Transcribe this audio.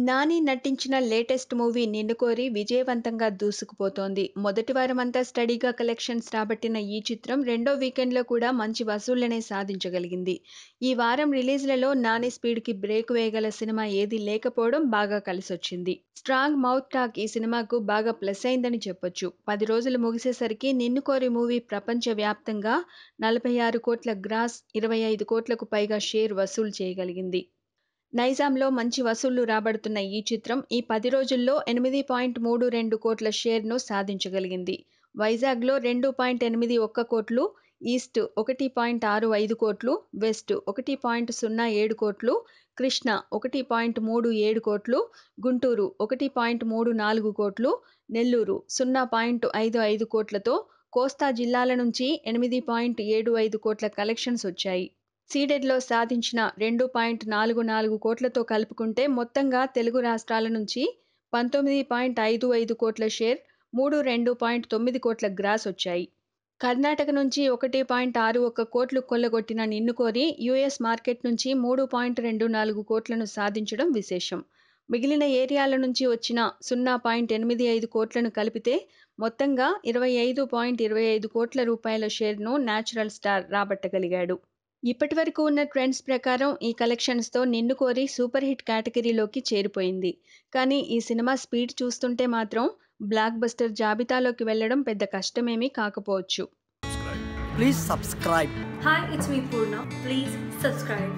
నాని నటించిన latest movie 'నిన్ను కోరి' విజయవంతంగా దూసుకుపోతోంది. మొదటి వారమంతా స్టడీగా కలెక్షన్స్ రాబట్టిన ఈ చిత్రం రెండో వీకెండ్‌లో కూడా మంచి వసూళ్లనే సాధించగలిగింది. ఈ వారం రిలీజ్‌లలో నాని స్పీడ్‌కి బ్రేక్ వేయగల సినిమా ఏదీ లేకపోవడం బాగా కలిసొచ్చింది. స్ట్రాంగ్ మౌత్ టాక్ ఈ సినిమాకు బాగా ప్లస్ అయిందని చెప్పొచ్చు. 10 రోజులు ముగిసేసరికి 'నిన్ను కోరి' మూవీ ప్రపంచవ్యాప్తంగా 46 కోట్ల గ్రాస్, 25 కోట్లకు పైగా షేర్ వసూలు చేయగలిగింది. నైజాంలో మంచి వసూళ్లు రాబడుతున్న ఈ చిత్రం ఈ 10 రోజుల్లో 8.32 కోట్ల షేర్‌ను సాధించగలిగింది. వైజాగ్‌లో 2.81 కోట్లు, ఈస్ట్ 1.65 కోట్లు, వెస్ట్ 1.07 కోట్లు, కృష్ణా 1.37 కోట్లు, గుంటూరు 1.34 కోట్లు, నెల్లూరు 0.55 కోట్లతో కోస్తా జిల్లాల నుంచి 8.75 కోట్ల కలెక్షన్స్ వచ్చాయి. సీడెడ్‌లో సాధించిన 2.44 కోట్లతో కలుపుకుంటే మొత్తంగా తెలుగు రాష్ట్రాల నుంచి 19.55 కోట్ల షేర్, 2.9 కోట్ల గ్రాస్ వచ్చాయి. కర్ణాటక నుంచి 1.61 కోట్లు కొల్లగొట్టిన 'నిన్ను కోరి' యూఎస్ మార్కెట్ నుంచి 3.24 కోట్లను సాధించడం విశేషం. మిగిలిన ఏరియాల నుంచి వచ్చిన 0.85 కోట్లను కలిపితే మొత్తంగా 25.25 కోట్ల రూపాయల షేర్‌ను నేచురల్ స్టార్ రాబట్టగలిగాడు. ఇప్పటివరకు ఉన్న ట్రెండ్స్ ప్రకారం ఈ కలెక్షన్స్‌తో 'నిన్ను కోరి' సూపర్ హిట్ కేటగిరీలోకి చేరిపోయింది. కానీ ఈ సినిమా స్పీడ్ చూస్తుంటే మాత్రం బ్లాక్ బస్టర్ జాబితాలోకి వెళ్లడం పెద్ద కష్టమేమీ కాకపోవచ్చు. Please subscribe. Hi, it's me Purna. Please subscribe.